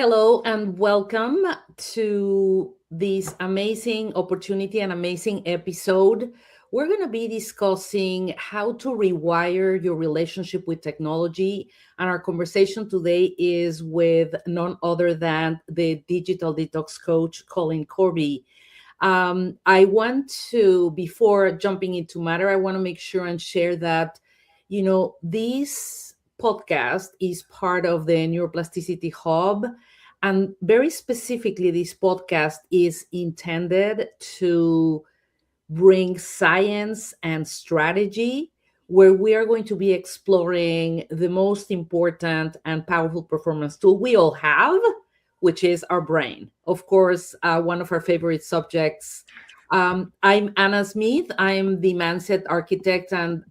Hello and welcome to this amazing opportunity and amazing episode. We're going to be discussing how to rewire your relationship with technology. And our conversation today is with none other than the Digital Detox Coach, Colin Corby. I want to, before jumping into matter, I want to make sure and share that, this podcast is part of the Neuroplasticity Hub. And very specifically, this podcast is intended to bring science and strategy, where we are going to be exploring the most important and powerful performance tool we all have, which is our brain. Of course, one of our favorite subjects. I'm Anna Smith. I'm the mindset architect, and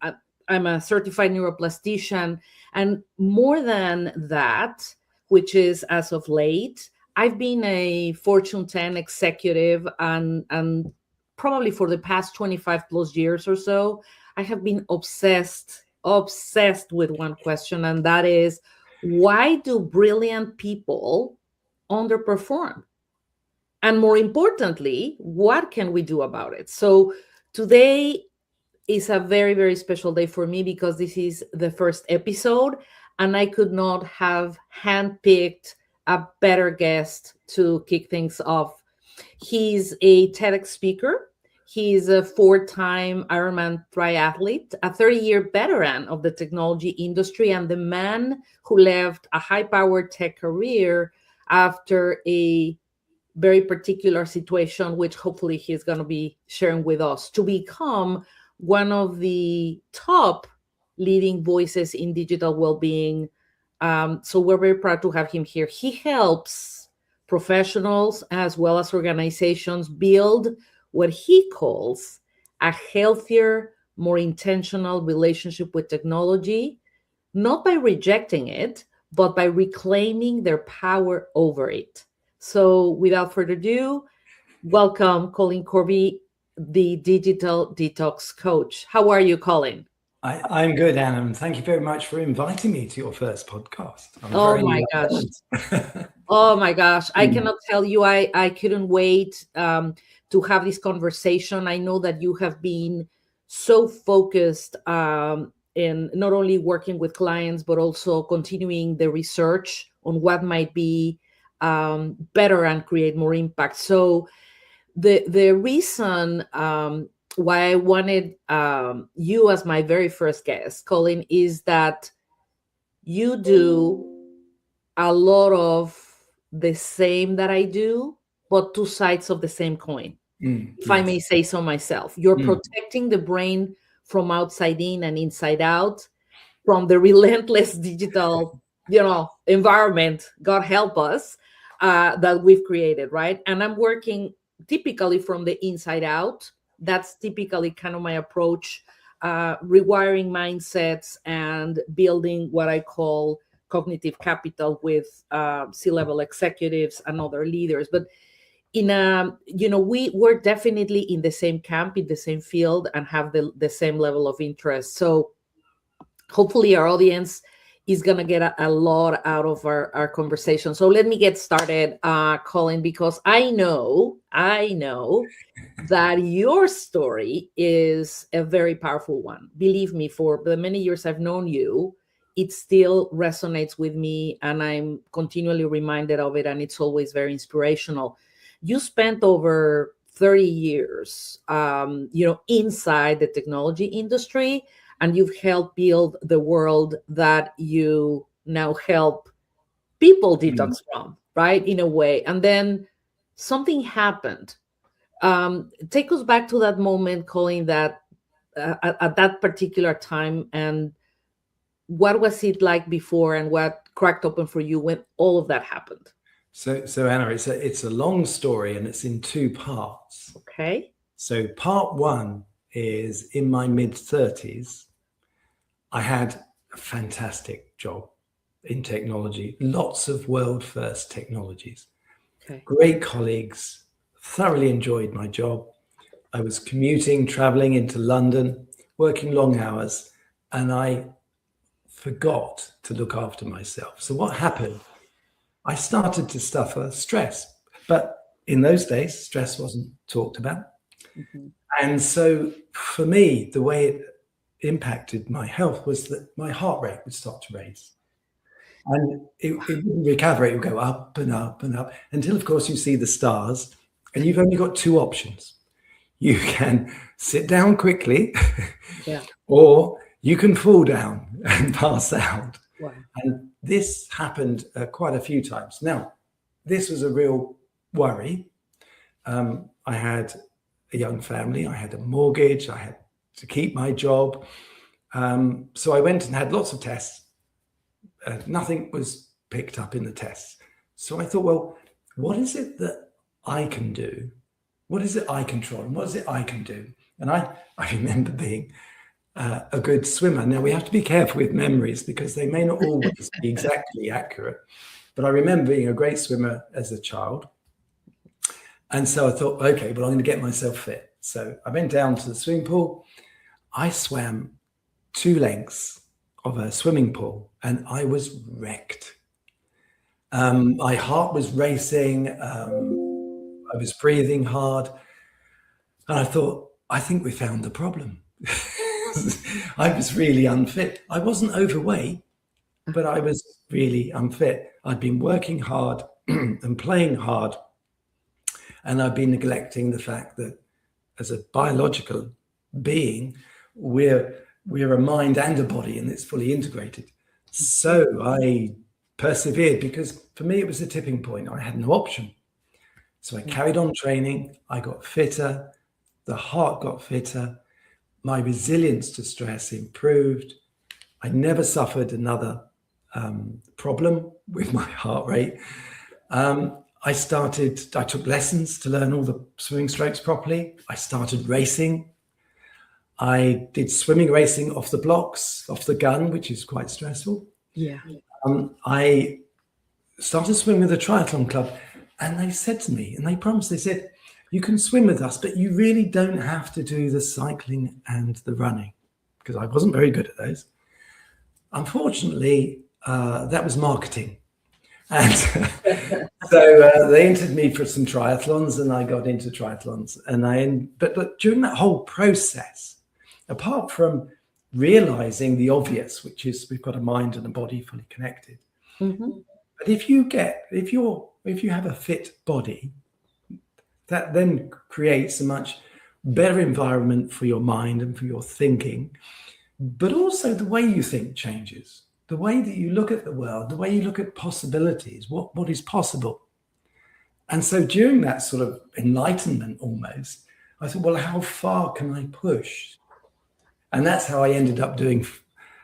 I'm a certified neuroplastician. And more than that, which is as of late, I've been a Fortune 10 executive, and probably for the past 25 plus years or so, I have been obsessed with one question, and that is, why do brilliant people underperform? And more importantly, what can we do about it? So today is a very, very special day for me because this is the first episode, and I could not have handpicked a better guest to kick things off. He's a TEDx speaker. He's a 4-time Ironman triathlete, a 30-year veteran of the technology industry, and the man who left a high-powered tech career after a very particular situation, which hopefully he's going to be sharing with us, to become one of the top leading voices in digital well-being. So we're very proud to have him here. He helps professionals as well as organizations build what he calls a healthier, more intentional relationship with technology, not by rejecting it, but by reclaiming their power over it. So without further ado, welcome Colin Corby, the Digital Detox Coach. How are you, Colin? I'm good, Anna, and thank you very much for inviting me to your first podcast. Oh my gosh. Oh my gosh. I cannot tell you, I couldn't wait to have this conversation. I know that you have been so focused in not only working with clients, but also continuing the research on what might be better and create more impact. So the reason why I wanted you as my very first guest, Colin, is that you do a lot of the same that I do, but two sides of the same coin, if I may say so myself. You're protecting the brain from outside in and inside out, from the relentless digital, environment, God help us, that we've created, right? And I'm working typically from the inside out. That's typically kind of my approach, rewiring mindsets and building what I call cognitive capital with C-level executives and other leaders. But we're definitely in the same camp, in the same field, and have the same level of interest. So hopefully our audience is going to get a lot out of our conversation. So let me get started, Colin, because I know that your story is a very powerful one. Believe me, for the many years I've known you, it still resonates with me, and I'm continually reminded of it, and it's always very inspirational. You spent over 30 years, inside the technology industry, and you've helped build the world that you now help people detox from, right? In a way. And then something happened. Take us back to that moment, Colin, that at that particular time, and what was it like before, and what cracked open for you when all of that happened? So Anna, it's a long story, and it's in two parts. Okay. So part one is in my mid-30s. I had a fantastic job in technology, lots of world-first technologies, great colleagues, thoroughly enjoyed my job. I was commuting, traveling into London, working long hours, and I forgot to look after myself. So what happened? I started to suffer stress. But in those days, stress wasn't talked about. Mm-hmm. And so for me, the way it impacted my health was that my heart rate would start to raise. And it wouldn't recover. It would go up and up and up until, of course, you see the stars. And you've only got two options. You can sit down quickly, Yeah. or you can fall down and pass out. Wow. And this happened quite a few times. Now, this was a real worry. I had a young family. I had a mortgage. I had to keep my job. So I went and had lots of tests. Nothing was picked up in the tests. So I thought, well, what is it that I can do? What is it I control? And what is it I can do? And I remember being a good swimmer. Now, we have to be careful with memories because they may not always be exactly accurate. But I remember being a great swimmer as a child. And so I thought, okay, well, I'm going to get myself fit. So I went down to the swimming pool. I swam 2 lengths of a swimming pool and I was wrecked. My heart was racing. I was breathing hard. And I thought, I think we found the problem. I was really unfit. I wasn't overweight, but I was really unfit. I'd been working hard and playing hard. And I've been neglecting the fact that as a biological being, we're a mind and a body, and it's fully integrated. So I persevered because for me, it was a tipping point. I had no option. So I carried on training. I got fitter. The heart got fitter. My resilience to stress improved. I never suffered another problem with my heart rate. I took lessons to learn all the swimming strokes properly. I started racing. I did swimming racing off the blocks, off the gun, which is quite stressful. Yeah. I started swimming with a triathlon club, and they said to me, and they promised, they said, you can swim with us, but you really don't have to do the cycling and the running, because I wasn't very good at those. Unfortunately, that was marketing. And so they entered me for some triathlons, and I got into triathlons. But during that whole process, apart from realizing the obvious, which is we've got a mind and a body fully connected. Mm-hmm. But if you have a fit body, that then creates a much better environment for your mind and for your thinking, but also the way you think changes. The way that you look at the world, the way you look at possibilities, what is possible. And so during that sort of enlightenment almost, I thought, well, how far can I push? And that's how I ended up doing.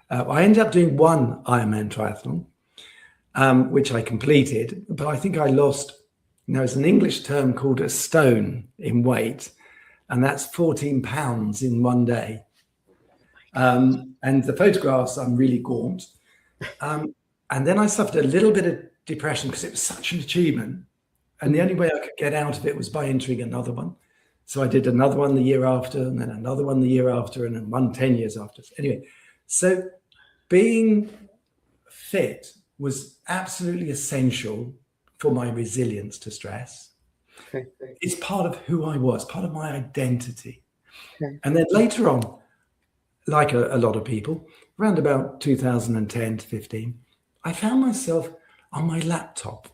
I ended up doing one Ironman triathlon, which I completed, but I think I lost, there's an English term called a stone in weight, and that's 14 pounds in one day. And the photographs, I'm really gaunt. And then I suffered a little bit of depression because it was such an achievement. And the only way I could get out of it was by entering another one. So I did another one the year after, and then another one the year after, and then one 10 years after. Anyway, so being fit was absolutely essential for my resilience to stress. Okay. It's part of who I was, part of my identity. Okay. And then later on, like a lot of people, around about 2010 to 15, I found myself on my laptop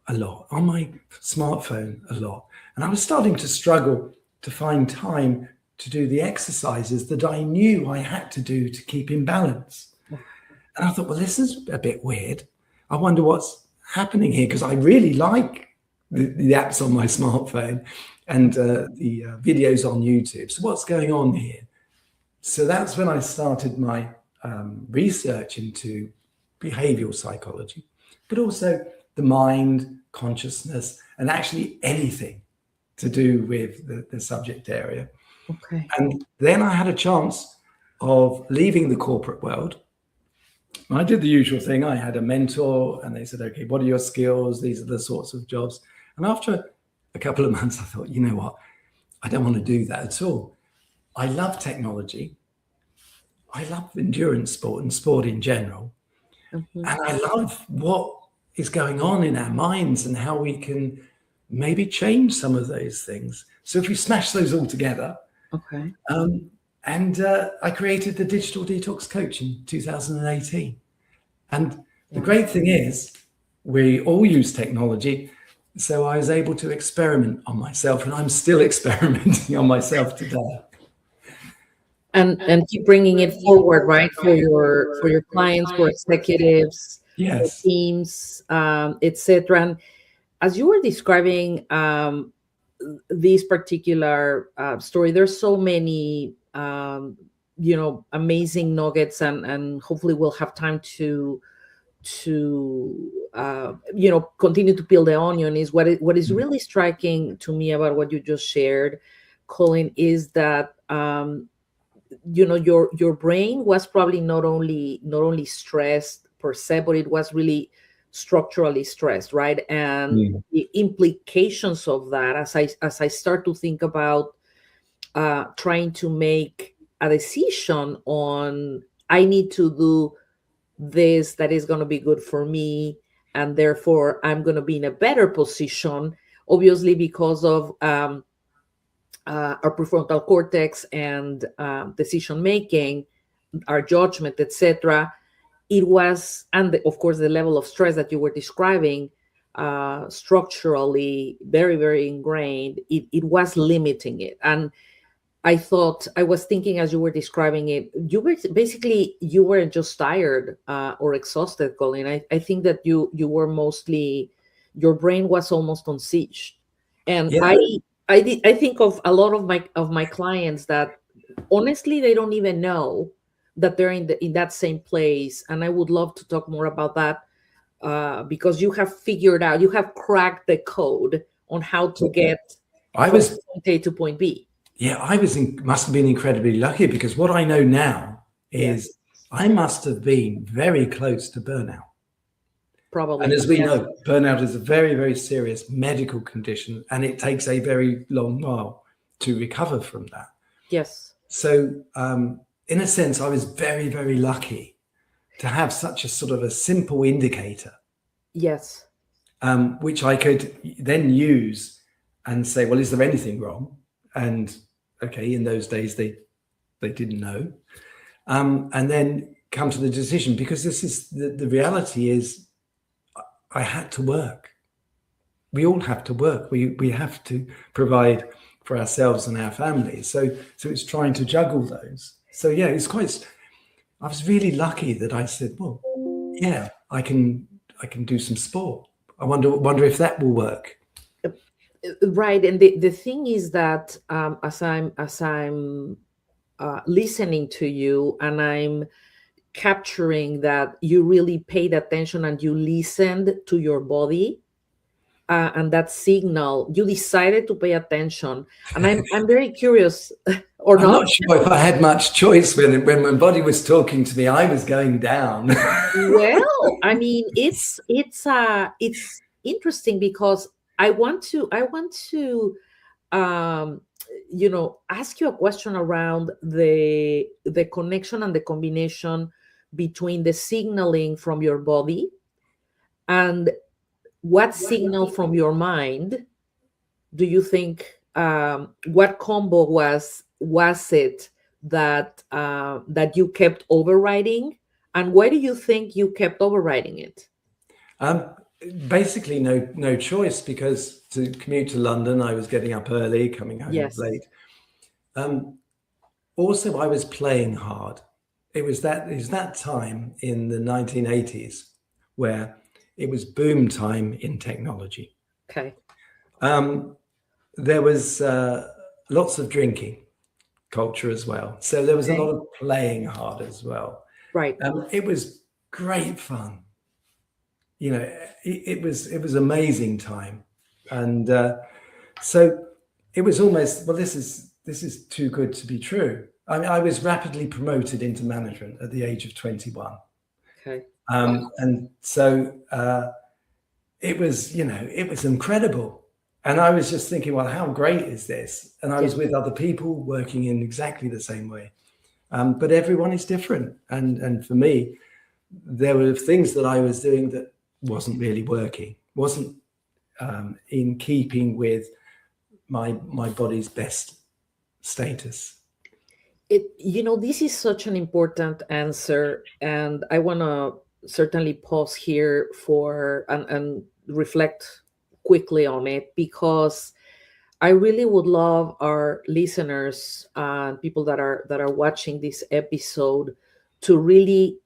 a lot, on my smartphone a lot. And I was starting to struggle to find time to do the exercises that I knew I had to do to keep in balance. And I thought, well, this is a bit weird. I wonder what's happening here, because I really like the apps on my smartphone and the videos on YouTube. So what's going on here? So that's when I started my research into behavioral psychology, but also the mind, consciousness, and actually anything to do with the subject area. Okay. And then I had a chance of leaving the corporate world. I did the usual thing. I had a mentor, and they said, okay, what are your skills? These are the sorts of jobs. And after a couple of months, I thought, you know what? I don't want to do that at all. I love technology. I love endurance sport and sport in general. Mm-hmm. And I love what is going on in our minds and how we can maybe change some of those things. So if we smash those all together, Okay. I created the Digital Detox Coach in 2018. And the great thing is we all use technology. So I was able to experiment on myself, and I'm still experimenting on myself today. And keep bringing it forward, right? For your clients, for executives, for Yes. teams, etc. And as you were describing this particular story, there's so many amazing nuggets, and hopefully we'll have time to continue to peel the onion. Is what is really striking to me about what you just shared, Colin, is that your brain was probably not only stressed per se, but it was really structurally stressed, right? And the implications of that, as I start to think about trying to make a decision on, I need to do this that is going to be good for me, and therefore I'm going to be in a better position, obviously because of our prefrontal cortex and decision making, our judgment, etc. It was, and of course the level of stress that you were describing, structurally very, very ingrained, it was limiting it. And I was thinking as you were describing it, you weren't just tired or exhausted, Colin. I think that you were mostly, your brain was almost on siege. And Yeah. I think of a lot of my clients that honestly they don't even know that they're in that same place. And I would love to talk more about that because you have cracked the code on how to get from point A to point B. Yeah, must have been incredibly lucky, because what I know now is I must have been very close to burnout. Probably. And as we know, burnout is a very, very serious medical condition, and it takes a very long while to recover from that. Yes. So in a sense, I was very, very lucky to have such a sort of a simple indicator. Yes. Which I could then use and say, well, is there anything wrong? And okay, in those days, they didn't know. And then come to the decision, because this is the reality is I had to work. We all have to work. We have to provide for ourselves and our families. So it's trying to juggle those. So yeah, I was really lucky that I said, well, yeah, I can do some sport. I wonder if that will work. Right. And the thing is that as I'm listening to you, and I'm capturing that you really paid attention and you listened to your body and that signal, you decided to pay attention. And I'm very curious, or I'm not? not sure if I had much choice when my body was talking to me. I was going down. Well, I mean, it's interesting because I want to ask you a question around the connection and the combination between the signaling from your body and what signal from your mind do you think, what combo was it that you kept overriding, and why do you think you kept overriding it? Basically no choice, because to commute to London, I was getting up early, coming home late. Also, I was playing hard. It was that time in the 1980s where it was boom time in technology. Okay. There was lots of drinking culture as well. So there was a lot of playing hard as well. Right. It was great fun. You know, it was amazing time. And so it was almost, well, this is too good to be true. I mean, I was rapidly promoted into management at the age of 21. Okay. And so it was incredible. And I was just thinking, well, how great is this? And I was with other people working in exactly the same way. But everyone is different. And for me, there were things that I was doing that wasn't really working, wasn't in keeping with my body's best status. This is such an important answer, and I want to certainly pause here for and reflect quickly on it, because I really would love our listeners and people that are watching this episode to really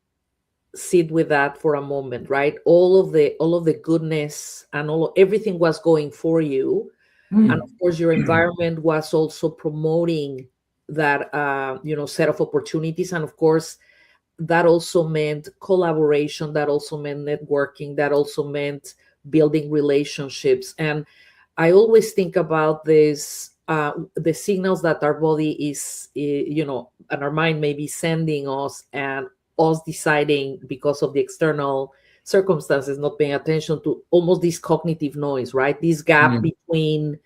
sit with that for a moment, right? All of the goodness and everything was going for you, and of course your environment was also promoting that set of opportunities, and of course that also meant collaboration, that also meant networking, that also meant building relationships. And I always think about this, the signals that our body is, and our mind may be sending us, and us deciding because of the external circumstances, not paying attention to almost this cognitive noise, right? This gap between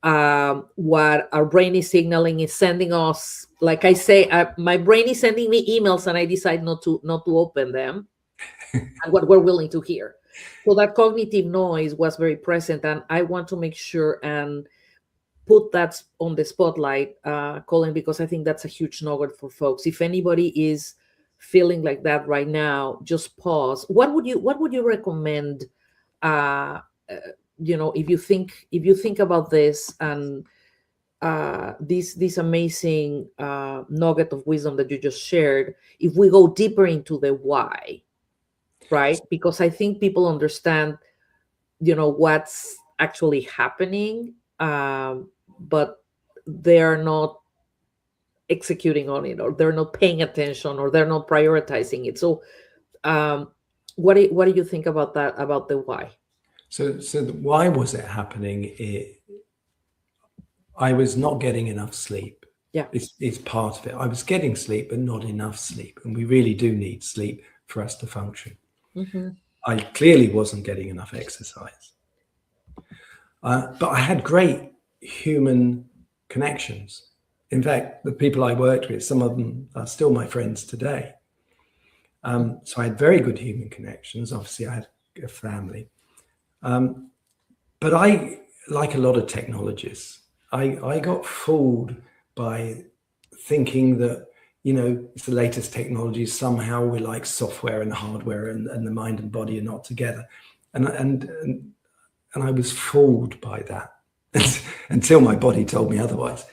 what our brain is signaling, is sending us, like I say, my brain is sending me emails and I decide not to open them, and what we're willing to hear. So that cognitive noise was very present, and I want to make sure and put that on the spotlight, Colin, because I think that's a huge nugget for folks. If anybody is feeling like that right now, just pause. What would you recommend? If you think about this, and this amazing nugget of wisdom that you just shared, if we go deeper into the why, right? Because I think people understand, what's actually happening, but they are not executing on it, or they're not paying attention, or they're not prioritizing it. So what do you think about that, about the why? So why was it happening? I was not getting enough sleep. Yeah, it's part of it. I was getting sleep, but not enough sleep, and we really do need sleep for us to function. I clearly wasn't getting enough exercise, but I had great human connections. In fact, the people I worked with, some of them are still my friends today. So I had very good human connections. Obviously, I had a family. But I, like a lot of technologists, I got fooled by thinking that, it's the latest technology. Somehow we're like software and hardware, and the mind and body are not together. And I was fooled by that until my body told me otherwise.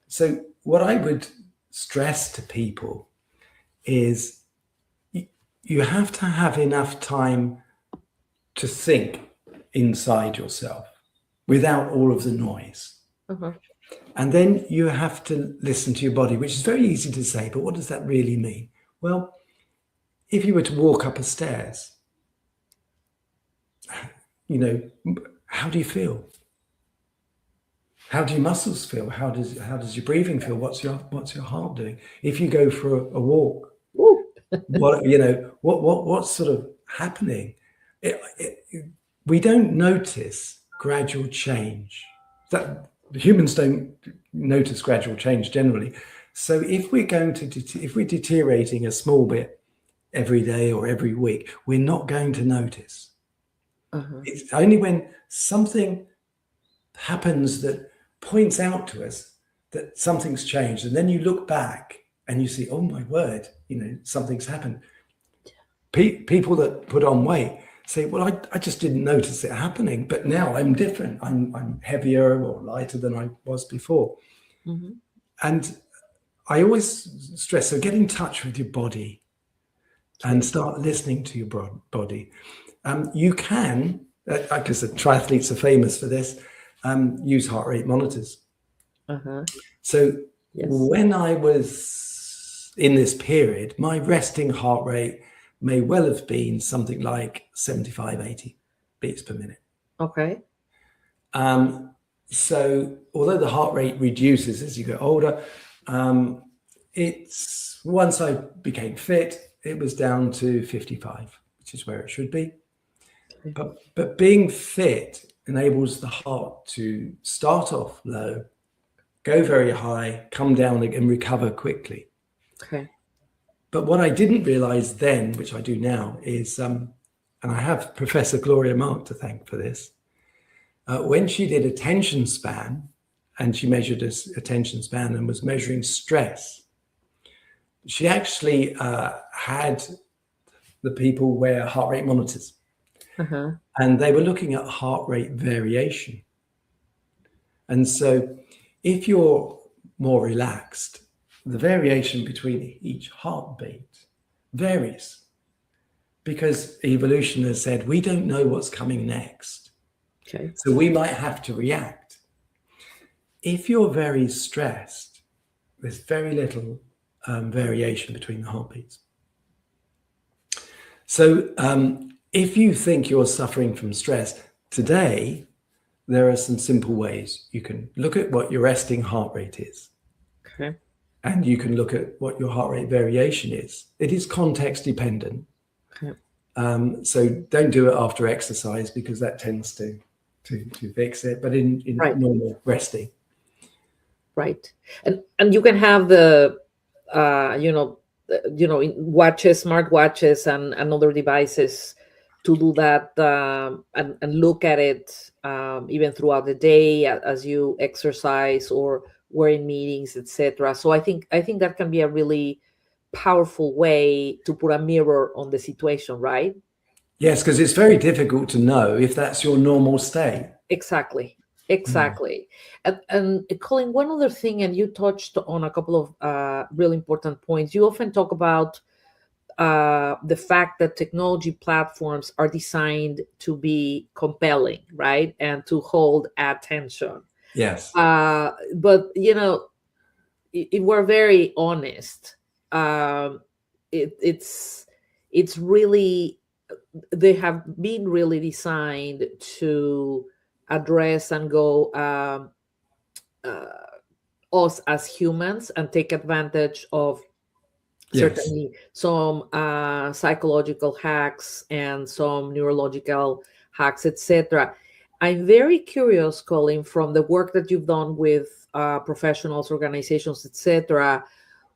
So what I would stress to people is you have to have enough time to think inside yourself without all of the noise. And then you have to listen to your body, which is very easy to say, but what does that really mean? Well, if you were to walk up a stairs, how do you feel? How do your muscles feel? How does your breathing feel? What's your heart doing? If you go for a walk, what's sort of happening? We don't notice gradual change. That humans don't notice gradual change generally. So if we're deteriorating a small bit every day or every week, we're not going to notice. It's only when something happens that points out to us that something's changed, and then you look back and you see, oh my word, something's happened. People that put on weight say, well, I just didn't notice it happening, but now I'm different. I'm heavier or lighter than I was before. And I always stress, so get in touch with your body and start listening to your body. You can, because the triathletes are famous for this, use heart rate monitors. So when I was in this period, my resting heart rate may well have been something like 75, 80 beats per minute. Okay. So although the heart rate reduces as you get older, it's once I became fit, it was down to 55, which is where it should be. But being fit enables the heart to start off low, go very high, come down and recover quickly. Okay. But what I didn't realize then, which I do now, is, and and I have Professor Gloria Mark to thank for this, when she did attention span, and she measured attention span and was measuring stress, she actually had the people wear heart rate monitors. Uh-huh. And they were looking at heart rate variation. And so if you're more relaxed, the variation between each heartbeat varies, because evolution has said we don't know what's coming next. Okay. So we might have to react. If you're very stressed, there's very little variation between the heartbeats. So if you think you're suffering from stress, today, there are some simple ways. You can look at what your resting heart rate is. Okay. And you can look at what your heart rate variation is. It is context dependent. Okay. So don't do it after exercise, because that tends to fix it, but in Right. normal resting. Right. And you can have the watches, smart watches and other devices to do that, and look at it even throughout the day as you exercise or were in meetings, etc. So I think that can be a really powerful way to put a mirror on the situation, right? Yes, because it's very difficult to know if that's your normal state. Exactly. And Colin, one other thing, and you touched on a couple of really important points. You often talk about the fact that technology platforms are designed to be compelling, right? And to hold attention. Yes. But, if we're very honest, it's really, they have been really designed to address and go us as humans and take advantage of certainly some psychological hacks and some neurological hacks, etc. I'm very curious, Colin, from the work that you've done with professionals, organizations, etc.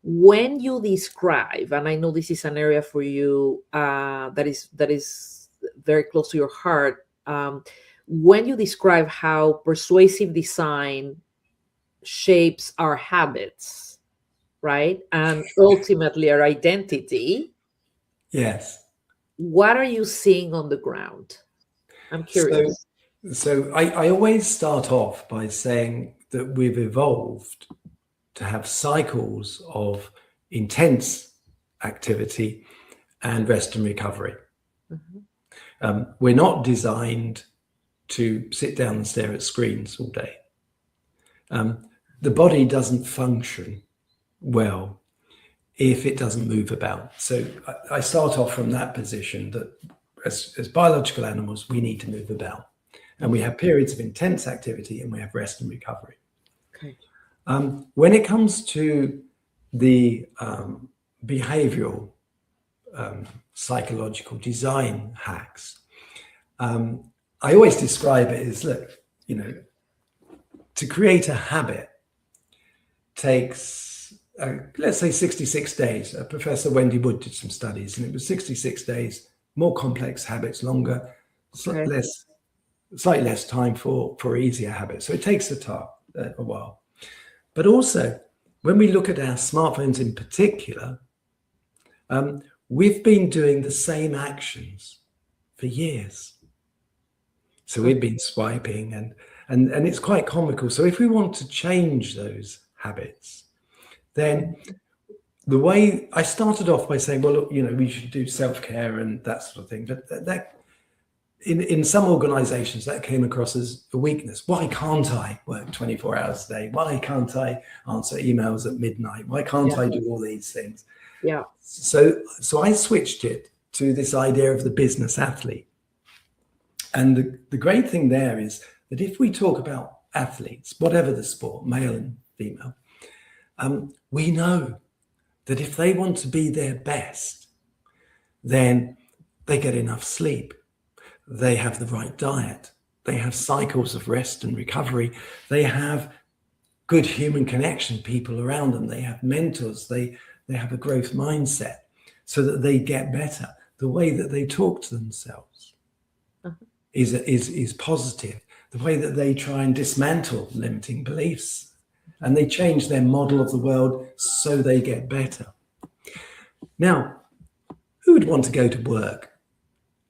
When you describe, and I know this is an area for you that is very close to your heart, when you describe how persuasive design shapes our habits, right, and ultimately our identity, Yes. what are you seeing on the ground? I'm curious. So I always start off by saying that we've evolved to have cycles of intense activity and rest and recovery. Mm-hmm. We're not designed to sit down and stare at screens all day. The body doesn't function well if it doesn't move about. So I start off from that position that as biological animals, we need to move about. And we have periods of intense activity and we have rest and recovery. Okay. When it comes to the behavioral psychological design hacks, I always describe it as, look, to create a habit takes, let's say 66 days. Professor Wendy Wood did some studies, and it was 66 days, more complex habits, longer, Okay. slightly less time for easier habits. So it takes a while. But also, when we look at our smartphones in particular, we've been doing the same actions for years. So we've been swiping and it's quite comical. So if we want to change those habits, then the way I started off by saying, well, look, we should do self-care and that sort of thing. But that in some organizations that came across as a weakness. Why can't I work 24 hours a day? Why can't I answer emails at midnight? Why can't I do all these things? Yeah. So I switched it to this idea of the business athlete. And the great thing there is that if we talk about athletes, whatever the sport, male and female, we know that if they want to be their best, then they get enough sleep. They have the right diet. They have cycles of rest and recovery. They have good human connection, people around them. They have mentors. They have a growth mindset so that they get better. the way that they talk to themselves is positive. The way that they try and dismantle limiting beliefs, and they change their model of the world so they get better. Now, who would want to go to work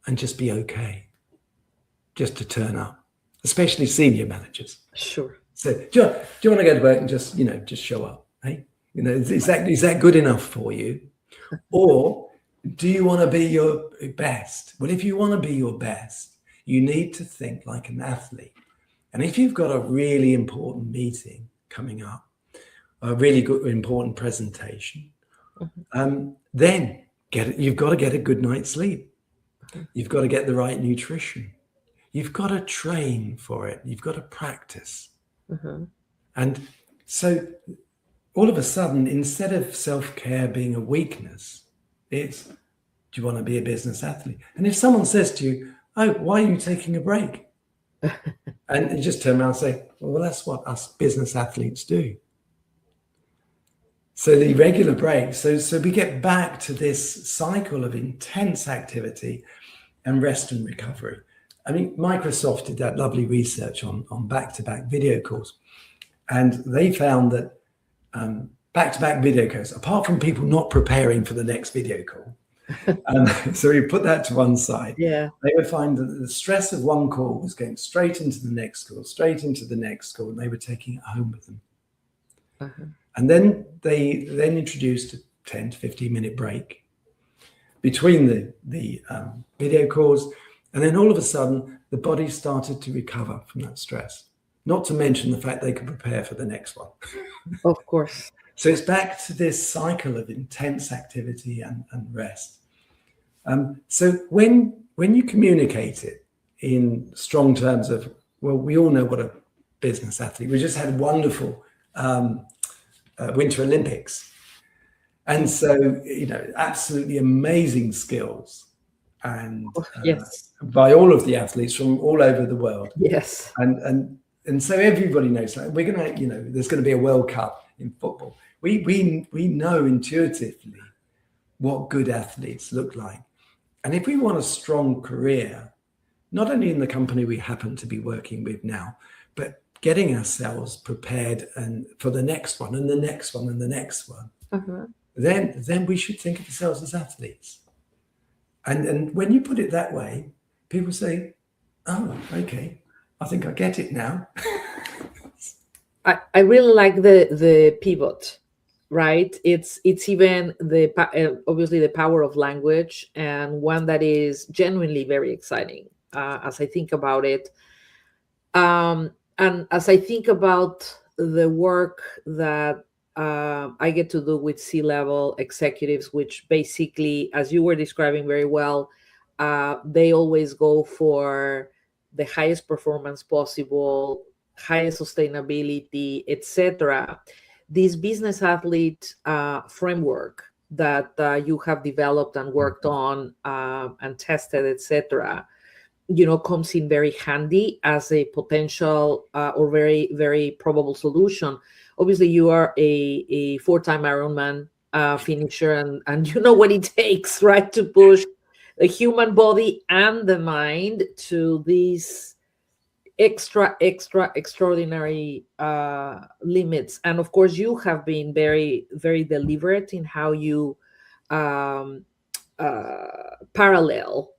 and just be okay, just to turn up, especially senior managers? Sure. So do you want to go to work and just show up? Hey, is that good enough for you? Or do you want to be your best? Well, if you want to be your best, you need to think like an athlete. And if you've got a really important meeting coming up, a really good, important presentation, then you've got to get a good night's sleep. You've got to get the right nutrition. You've got to train for it. You've got to practice. And so all of a sudden, instead of self-care being a weakness, it's, do you want to be a business athlete? And if someone says to you, oh, why are you taking a break? And you just turn around and say, well, that's what us business athletes do. So the regular breaks. So we get back to this cycle of intense activity and rest and recovery. I mean, Microsoft did that lovely research on back-to-back video calls. And they found that back-to-back video calls, apart from people not preparing for the next video call, so we put that to one side. Yeah. They would find that the stress of one call was going straight into the next call, straight into the next call, and they were taking it home with them. And then they introduced a 10 to 15 minute break between the video calls. And then all of a sudden, the body started to recover from that stress. Not to mention the fact they could prepare for the next one. Of course. So it's back to this cycle of intense activity and rest. So when you communicate it in strong terms of, well, we all know what a business athlete. We just had wonderful Winter Olympics. And so, absolutely amazing skills. And yes, by all of the athletes from all over the world. Yes. And so everybody knows that we're going to, there's going to be a World Cup in football. We know intuitively what good athletes look like. And if we want a strong career, not only in the company we happen to be working with now, but getting ourselves prepared and for the next one and the next one and the next one, then we should think of ourselves as athletes. And when you put it that way, people say, oh, okay, I think I get it now. I really like the pivot, right? It's even obviously the power of language, and one that is genuinely very exciting as I think about it. And as I think about the work that I get to do with C-level executives, which basically, as you were describing very well, they always go for the highest performance possible, highest sustainability, etc. This business athlete framework that you have developed and worked on and tested, etc., comes in very handy as a potential or very, very probable solution. Obviously, you are a 4-time Ironman finisher, and you know what it takes, right, to push the human body and the mind to these extraordinary limits. And of course, you have been very, very deliberate in how you parallel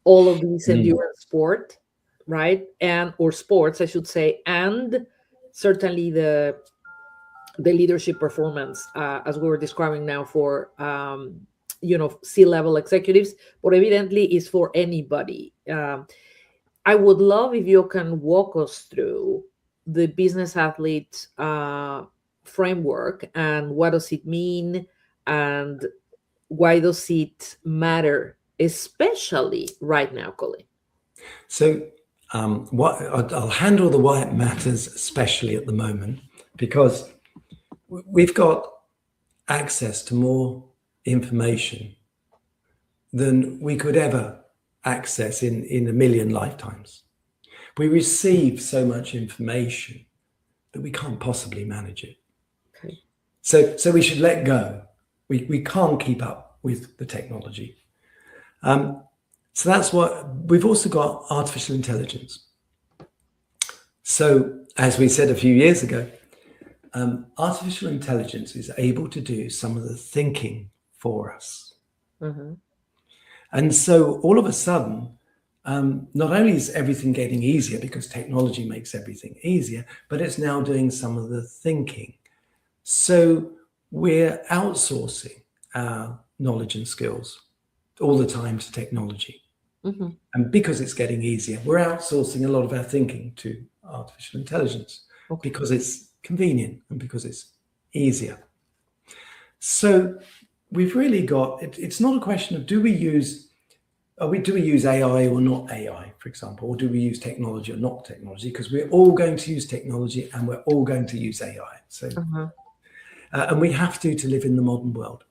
all of these endurance sport, right, or sports, I should say, and certainly the leadership performance, as we were describing now for C-level executives, but evidently is for anybody. I would love if you can walk us through the business athlete framework and what does it mean and why does it matter, especially right now, Colin? So I'll handle the why it matters, especially at the moment, because we've got access to more information than we could ever access in a million lifetimes. We receive so much information that we can't possibly manage it. Okay. So we should let go. We can't keep up with the technology. So that's what we've also got artificial intelligence. So as we said a few years ago, artificial intelligence is able to do some of the thinking for us. Mm-hmm. And so all of a sudden, not only is everything getting easier because technology makes everything easier, but it's now doing some of the thinking. So we're outsourcing our knowledge and skills all the time to technology. Mm-hmm. And because it's getting easier, we're outsourcing a lot of our thinking to artificial intelligence because it's convenient and because it's easier. So we've really got, it's not a question of do we use AI or not AI, for example, or do we use technology or not technology? Because we're all going to use technology and we're all going to use AI. So, and we have to live in the modern world.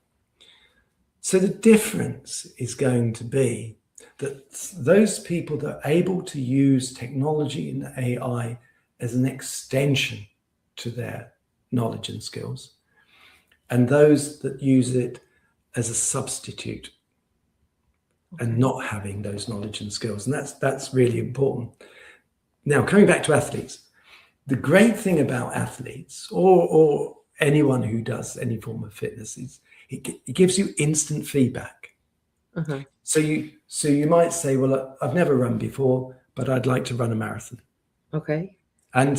So the difference is going to be that those people that are able to use technology and AI as an extension to their knowledge and skills, and those that use it as a substitute and not having those knowledge and skills. And that's really important. Now, coming back to athletes, the great thing about athletes or anyone who does any form of fitness is it gives you instant feedback. So you might say, well, I've never run before, but I'd like to run a marathon. Okay. And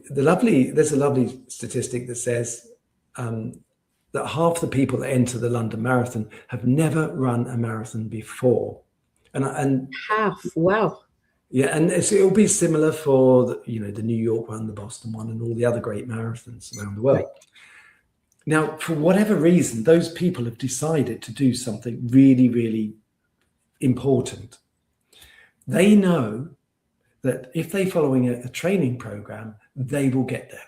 there's a lovely statistic that says that half the people that enter the London Marathon have never run a marathon before. And half, wow. Yeah, and it'll be similar for the New York one, the Boston one, and all the other great marathons around the world. Right. Now, for whatever reason, those people have decided to do something really, really important. They know that if they're following a training program, they will get there.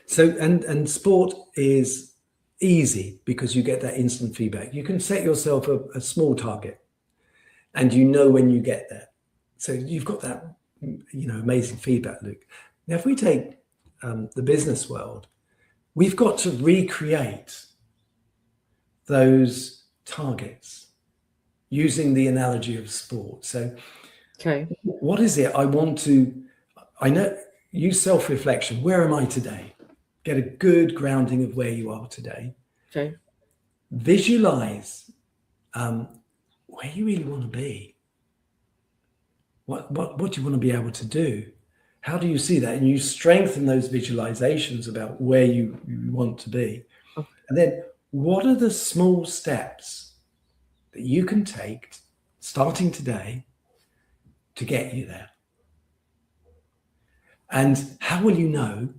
So, and sport is easy because you get that instant feedback. You can set yourself a small target and you know when you get there. So you've got that, amazing feedback loop. Now, if we take the business world, we've got to recreate those targets using the analogy of sport. So, what is it I know, use self-reflection. Where am I today? Get a good grounding of where you are today. Okay. Visualize where you really want to be. What do you want to be able to do? How do you see that? And you strengthen those visualizations about where you want to be. Okay. And then what are the small steps that you can take starting today to get you there? And how will you know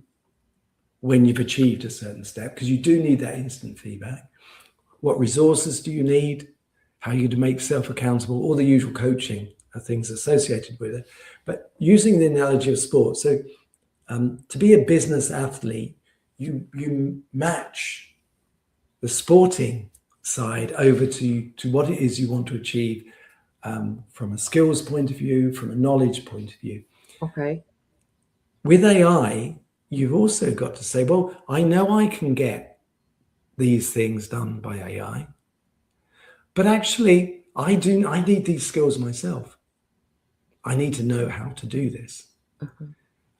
when you've achieved a certain step? Because you do need that instant feedback. What resources do you need? How are you to make self accountable? All the usual coaching things associated with it. But using the analogy of sport, so to be a business athlete, you match the sporting side over to what it is you want to achieve from a skills point of view, from a knowledge point of view. Okay. With AI, you've also got to say, well, I know I can get these things done by AI, but actually I need these skills myself. I need to know how to do this.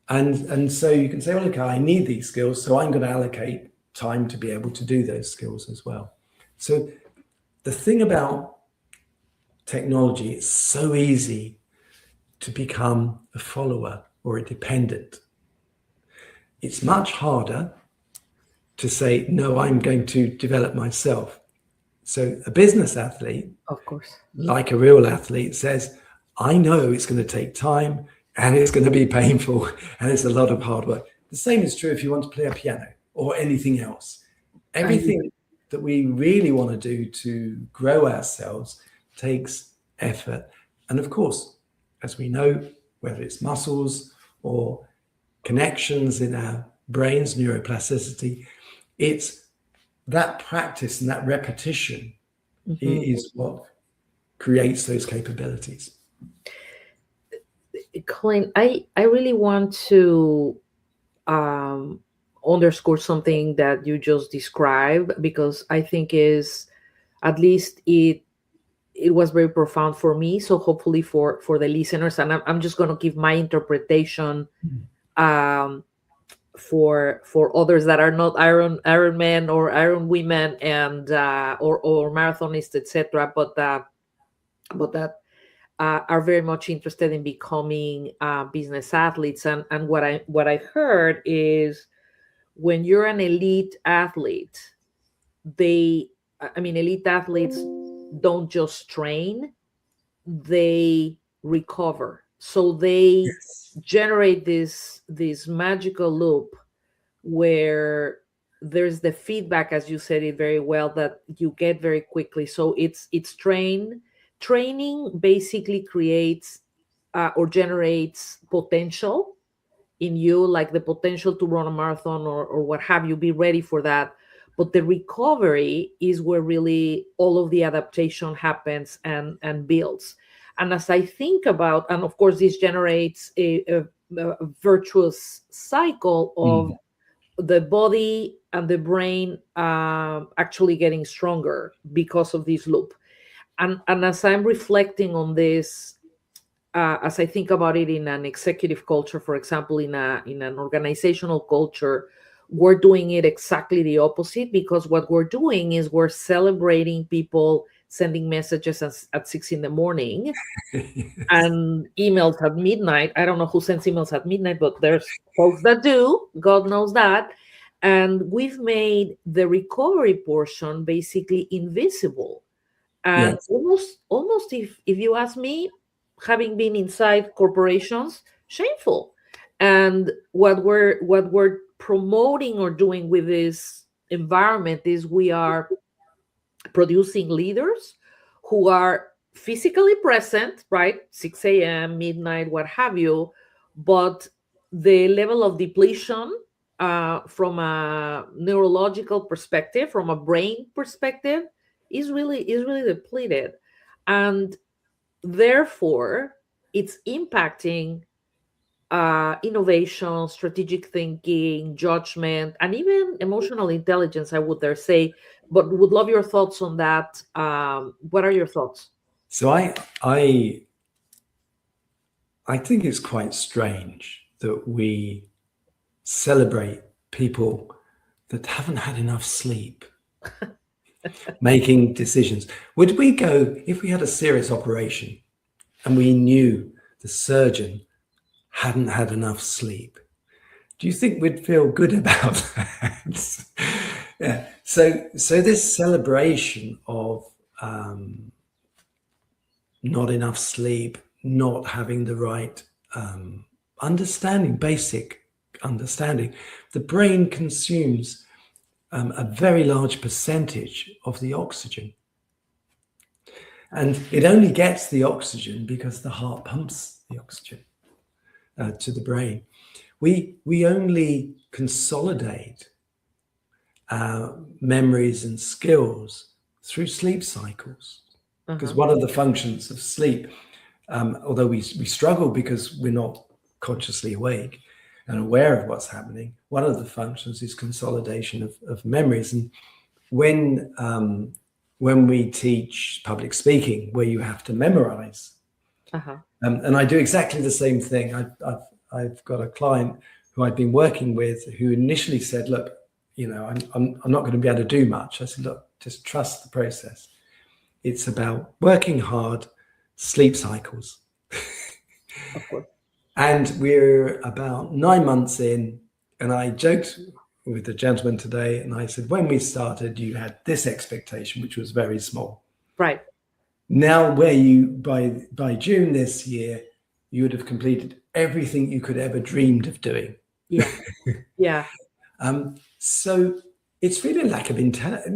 And so you can say, well, okay, I need these skills, so I'm going to allocate time to be able to do those skills as well. So the thing about technology, it's so easy to become a follower or a dependent. It's much harder to say, no, I'm going to develop myself. So a business athlete, of course, like a real athlete, says, I know it's going to take time and it's going to be painful and it's a lot of hard work. The same is true if you want to play a piano or anything else. Everything that we really want to do to grow ourselves takes effort. And of course, as we know, whether it's muscles or connections in our brains, neuroplasticity, it's that practice and that repetition is what creates those capabilities. Colin, I really want to underscore something that you just described, because I think is, at least it it was very profound for me. So hopefully for the listeners, and I'm just going to give my interpretation um, for others that are not Iron men or Iron women and or marathonists, etc. But that are very much interested in becoming business athletes. And what I heard is when you're an elite athlete, elite athletes don't just train, they recover. So they Yes. generate this magical loop where there's the feedback, as you said it very well, that you get very quickly. So it's training basically creates or generates potential in you, like the potential to run a marathon or what have you, be ready for that. But the recovery is where really all of the adaptation happens and builds. And as I think about, and of course, this generates a virtuous cycle of Mm. the body and the brain actually getting stronger because of this loop. And as I'm reflecting on this, as I think about it in an executive culture, for example, in an organizational culture, we're doing it exactly the opposite, because what we're doing is we're celebrating people sending messages at 6 in the morning Yes. and emails at midnight. I don't know who sends emails at midnight, but there's folks that do. God knows that. And we've made the recovery portion basically invisible. And Yes. almost if you ask me, having been inside corporations, shameful. And what we're promoting or doing with this environment is we are producing leaders who are physically present, right? 6 a.m., midnight, what have you, but the level of depletion from a neurological perspective, from a brain perspective, is really depleted. And therefore, it's impacting innovation, strategic thinking, judgment, and even emotional intelligence, I would dare say. But would love your thoughts on that. What are your thoughts? So I think it's quite strange that we celebrate people that haven't had enough sleep making decisions. Would we go if we had a serious operation and we knew the surgeon hadn't had enough sleep? Do you think we'd feel good about that? Yeah. So this celebration of not enough sleep, not having the right understanding, basic understanding, the brain consumes a very large percentage of the oxygen. And it only gets the oxygen because the heart pumps the oxygen to the brain. We only consolidate memories and skills through sleep cycles. Because Uh-huh. one of the functions of sleep, although we struggle because we're not consciously awake and aware of what's happening, one of the functions is consolidation of memories. And when we teach public speaking, where you have to memorize, Uh-huh. and I do exactly the same thing. I've got a client who I've been working with who initially said, "Look, I'm not going to be able to do much." I said, "Look, just trust the process. It's about working hard, sleep cycles." Of course. And we're about 9 months in, and I joked with the gentleman today, and I said, when we started, you had this expectation, which was very small. Right. Now, where you by June this year, you would have completed everything you could ever dreamed of doing. Yeah. Yeah. So it's really a lack of intelligence.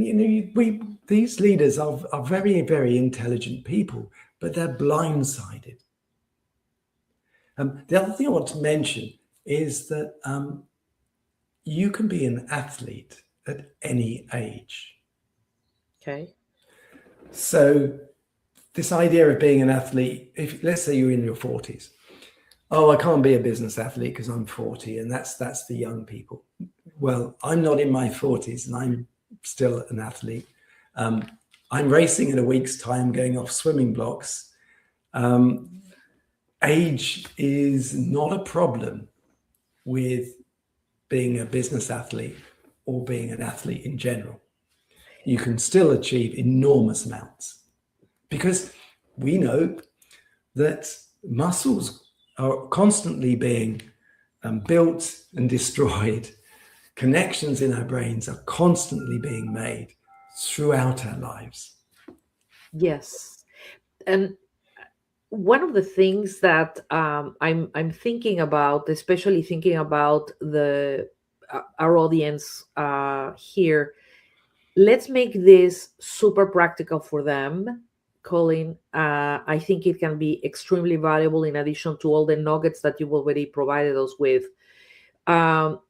These leaders are very, very intelligent people, but they're blindsided. The other thing I want to mention is that you can be an athlete at any age. Okay. So this idea of being an athlete, if let's say you're in your 40s, oh, I can't be a business athlete because I'm 40, and that's the young people. Well, I'm not in my 40s, and I'm still an athlete. I'm racing in a week's time, going off swimming blocks. Age is not a problem with being a business athlete or being an athlete in general. You can still achieve enormous amounts because we know that muscles are constantly being built and destroyed. Connections in our brains are constantly being made throughout our lives. Yes. And one of the things that I'm thinking about, especially thinking about the our audience here, let's make this super practical for them, Colin. I think it can be extremely valuable in addition to all the nuggets that you've already provided us with. Um,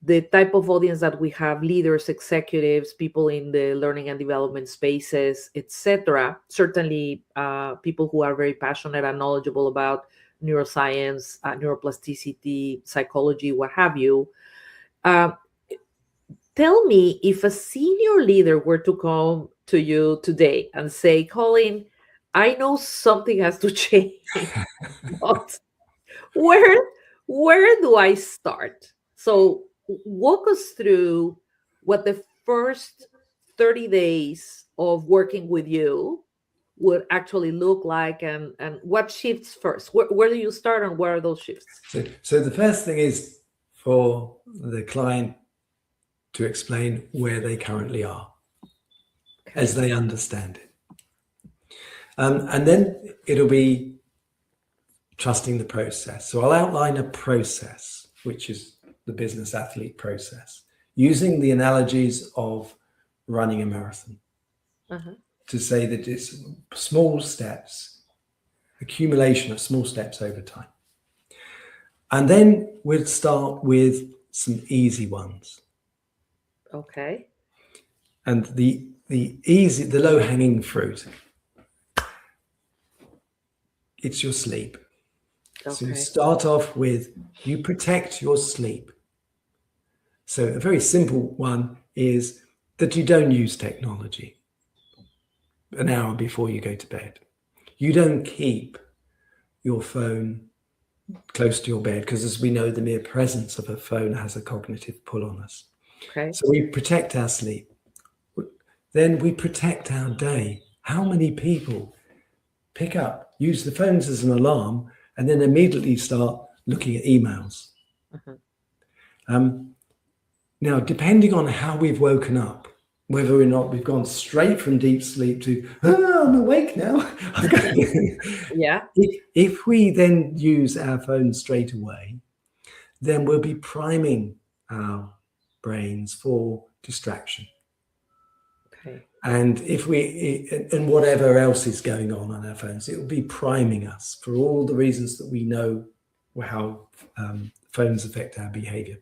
the type of audience that we have, leaders, executives, people in the learning and development spaces, etc., certainly people who are very passionate and knowledgeable about neuroscience, neuroplasticity, psychology, what have you. uh, Tell me, if a senior leader were to come to you today and say, Colin, I know something has to change, but where where do I start? So walk us through what the first 30 days of working with you would actually look like, and what shifts first. Where do you start and where are those shifts? So the first thing is for the client to explain where they currently are as they understand it. And then it'll be trusting the process. So I'll outline a process, which is the business athlete process, using the analogies of running a marathon to say that it's small steps, accumulation of small steps over time. And then we'll start with some easy ones. Okay. And the low-hanging fruit, it's your sleep. Okay. So you start off with, you protect your sleep. So a very simple one is that you don't use technology an hour before you go to bed. You don't keep your phone close to your bed because, as we know, the mere presence of a phone has a cognitive pull on us. Okay. So we protect our sleep. Then we protect our day. How many people use the phones as an alarm, and then immediately start looking at emails? Now, depending on how we've woken up, whether or not we've gone straight from deep sleep to, I'm awake now. Yeah. If we then use our phone straight away, then we'll be priming our brains for distraction. Okay. And and whatever else is going on our phones, it will be priming us for all the reasons that we know how phones affect our behavior.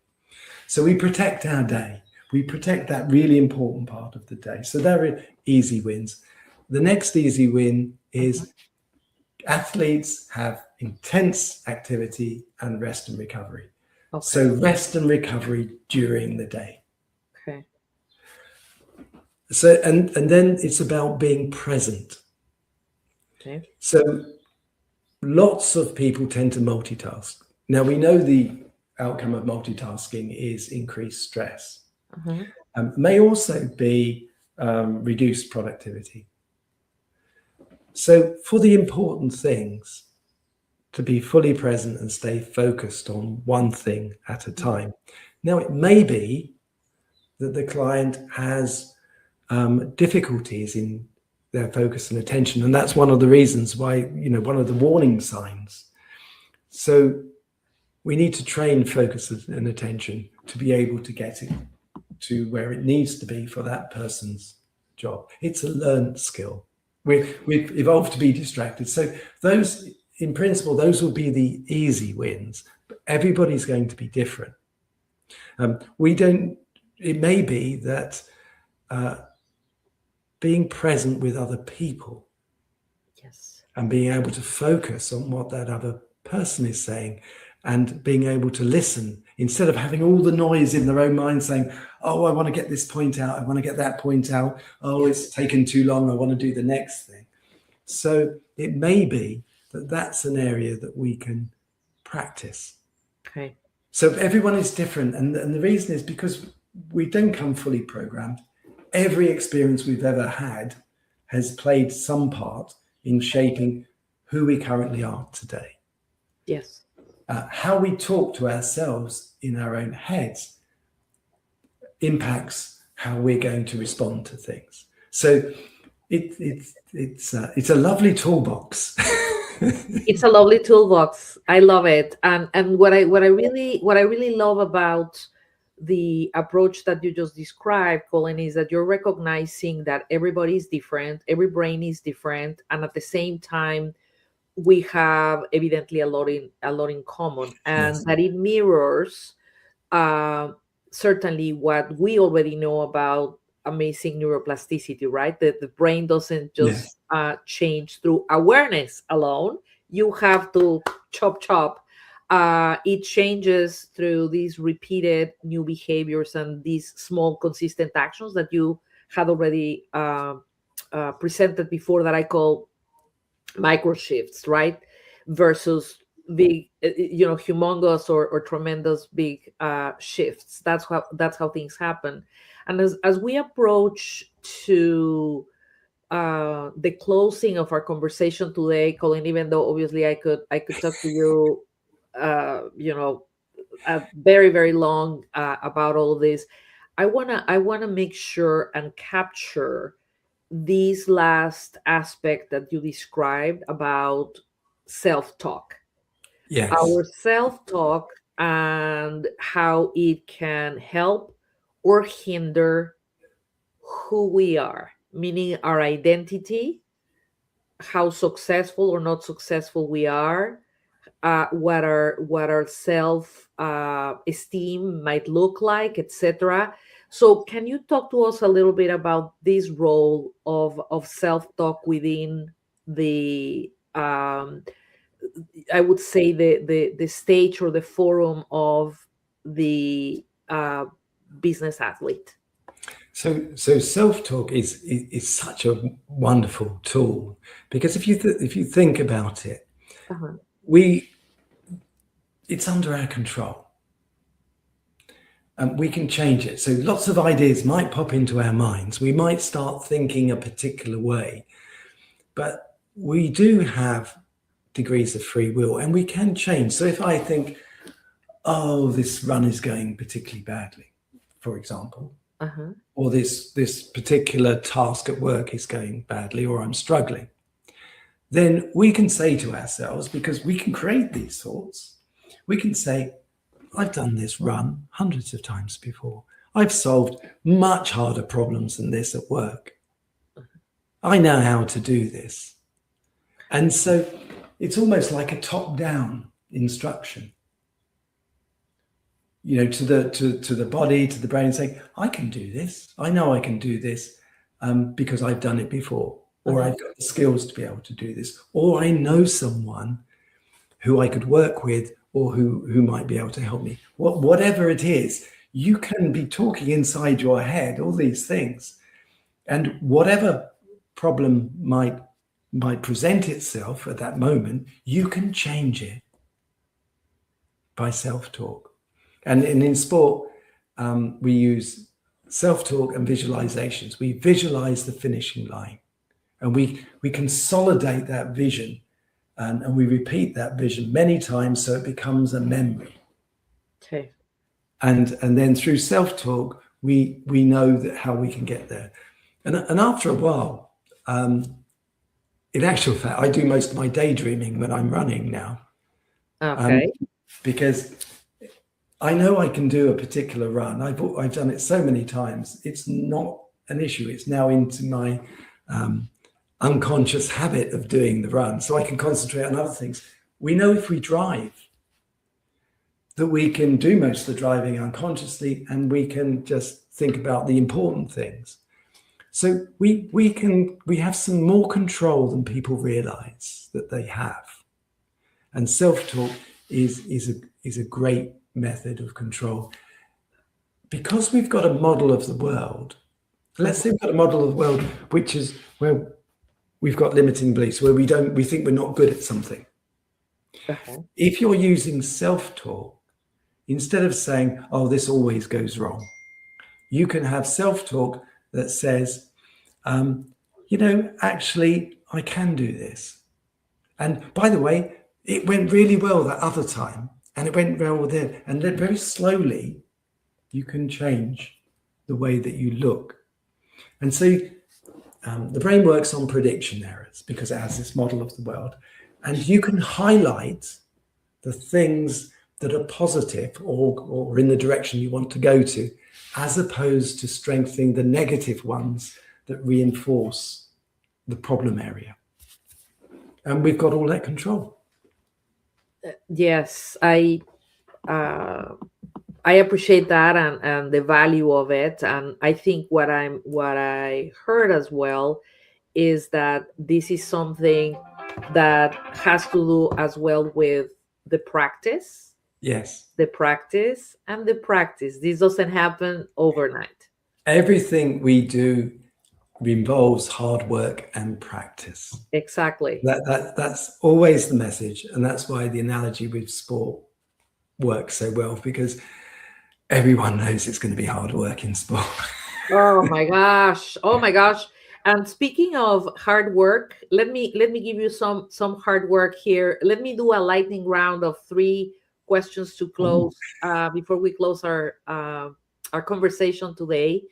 So we protect our day. We protect that really important part of the day. So there are easy wins. The next easy win is athletes have intense activity and rest and recovery. Okay. So rest and recovery during the day. Okay. So and then it's about being present. Okay. So lots of people tend to multitask. Now we know the outcome of multitasking is increased stress. May also be reduced productivity. So for the important things, to be fully present and stay focused on one thing at a time. Now, it may be that the client has difficulties in their focus and attention, and that's one of the reasons why, one of the warning signs. So we need to train focus and attention to be able to get it to where it needs to be for that person's job. It's a learned skill. We've evolved to be distracted. So those, in principle, those will be the easy wins, but everybody's going to be different. It may be that being present with other people, yes, and being able to focus on what that other person is saying and being able to listen instead of having all the noise in their own mind saying, oh, I want to get this point out, I want to get that point out, oh, it's taken too long, I want to do the next thing. So it may be that that's an area that we can practice. Okay. So everyone is different, and the reason is because we don't come fully programmed. Every experience we've ever had has played some part in shaping who we currently are today. Yes. How we talk to ourselves in our own heads impacts how we're going to respond to things. So it's a lovely toolbox. It's a lovely toolbox. I love it. And what I really love about the approach that you just described, Colin, is that you're recognizing that everybody is different, every brain is different, and at the same time, we have evidently a lot in common, and Yes. that it mirrors certainly what we already know about amazing neuroplasticity, right? That the brain doesn't just change through awareness alone. You have to chop. It changes through these repeated new behaviors and these small consistent actions that you had already presented before, that I call micro shifts, right? Versus big, humongous or tremendous big shifts. That's how things happen. And as we approach to the closing of our conversation today, Colin, even though obviously I could talk to you, very, very long about all of this, I wanna make sure and capture this last aspect that you described about self-talk. Yes. Our self-talk and how it can help or hinder who we are, meaning our identity, how successful or not successful we are, what our self esteem might look like, etc. So can you talk to us a little bit about this role of self-talk within the I would say the stage or the forum of the business athlete? So self-talk is such a wonderful tool, because if you think about it, Uh-huh. it's under our control. We can change it. So lots of ideas might pop into our minds. We might start thinking a particular way, but we do have degrees of free will, and we can change. So if I think, oh, this run is going particularly badly, for example, Uh-huh. or this particular task at work is going badly, or I'm struggling, then we can say to ourselves, because we can create these thoughts, we can say, I've done this run hundreds of times before. I've solved much harder problems than this at work. I know how to do this. And so it's almost like a top-down instruction, to the body, to the brain, saying, I can do this. I know I can do this because I've done it before, or I've got the skills to be able to do this, or I know someone who I could work with, or who might be able to help me. Whatever it is, you can be talking inside your head all these things, and whatever problem might present itself at that moment, you can change it by self-talk. And in sport, we use self-talk and visualizations. We visualize the finishing line, and we consolidate that vision, and we repeat that vision many times so it becomes a memory. Okay. And then through self-talk, we know that how we can get there. And after a while, in actual fact, I do most of my daydreaming when I'm running now. Okay. Because I know I can do a particular run. I've done it so many times. It's not an issue. It's now into my unconscious habit of doing the run, so I can concentrate on other things. We know if we drive that we can do most of the driving unconsciously, and we can just think about the important things. So we have some more control than people realize that they have. And self-talk is a great method of control. Because we've got a model of the world, let's say we've got a model of the world which is where we've got limiting beliefs, where we think we're not good at something. If you're using self-talk, instead of saying, oh, this always goes wrong, you can have self-talk that says, actually, I can do this. And by the way, it went really well that other time, and it went well there. And then very slowly, you can change the way that you look. And so the brain works on prediction errors because it has this model of the world. And you can highlight the things that are positive or in the direction you want to go to, as opposed to strengthening the negative ones that reinforce the problem area. And we've got all that control. Yes, I appreciate that and the value of it. And I think what I heard as well is that this is something that has to do as well with the practice. Yes. The practice and the practice. This doesn't happen overnight. Everything we do involves hard work and practice. Exactly. That's always the message. And that's why the analogy with sport works so well, because everyone knows it's going to be hard work in sport. Oh my gosh. And speaking of hard work, let me give you some hard work here. Let me do a lightning round of 3 questions to close before we close our conversation today.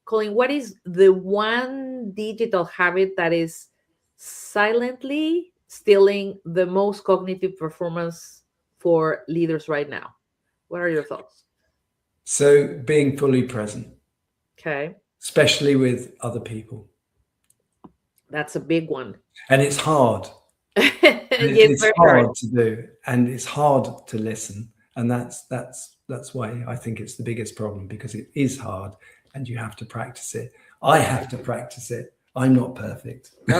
Colin, what is the one digital habit that is silently stealing the most cognitive performance for leaders right now? What are your thoughts? So being fully present. Okay. Especially with other people. That's a big one. And it's hard. It's hard to do, and it's hard to listen. And that's why I think it's the biggest problem, because it is hard and you have to practice it. I have to practice it. I'm not perfect. We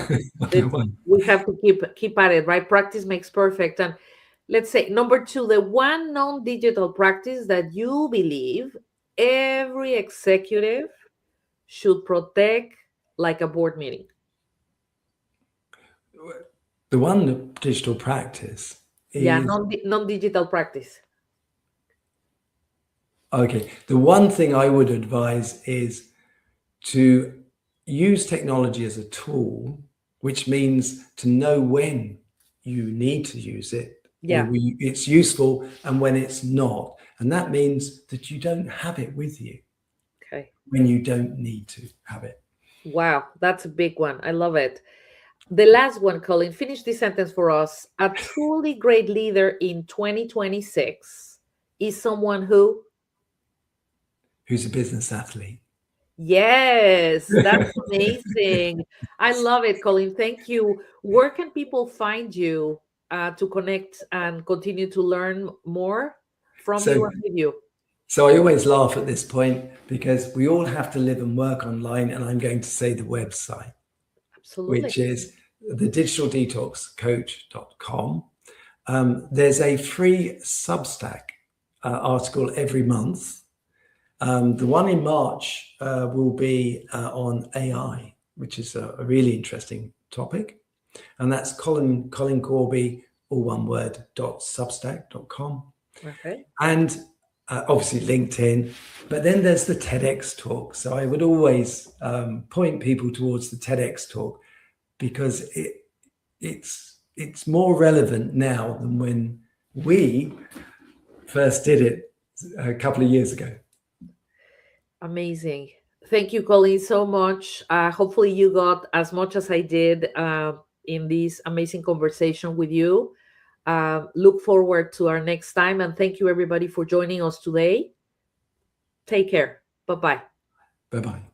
have to keep at it, right? Practice makes perfect. And let's say number 2, the one non-digital practice that you believe every executive should protect, like a board meeting. The one digital practice is... Yeah, non-digital practice. Okay. The one thing I would advise is to use technology as a tool, which means to know when you need to use it. Yeah. It's useful and when it's not. And that means that you don't have it with you. Okay. When you don't need to have it. Wow, that's a big one. I love it. The last one, Colin, finish this sentence for us. A truly great leader in 2026 is someone who's a business athlete. Yes, that's amazing. I love it, Colin. Thank you. Where can people find you to connect and continue to learn more from you and with you? So I always laugh at this point because we all have to live and work online, and I'm going to say the website. Absolutely. Which is the digitaldetoxcoach.com. There's a free Substack article every month. The one in March will be on AI, which is a really interesting topic. And that's Colin Corby, all one word, .substack.com. Okay. And obviously LinkedIn, but then there's the TEDx talk. So I would always point people towards the TEDx talk, because it's more relevant now than when we first did it a couple of years ago. Amazing. Thank you, Colin, so much. Hopefully you got as much as I did in this amazing conversation with you. Look forward to our next time. And thank you, everybody, for joining us today. Take care. Bye-bye. Bye-bye.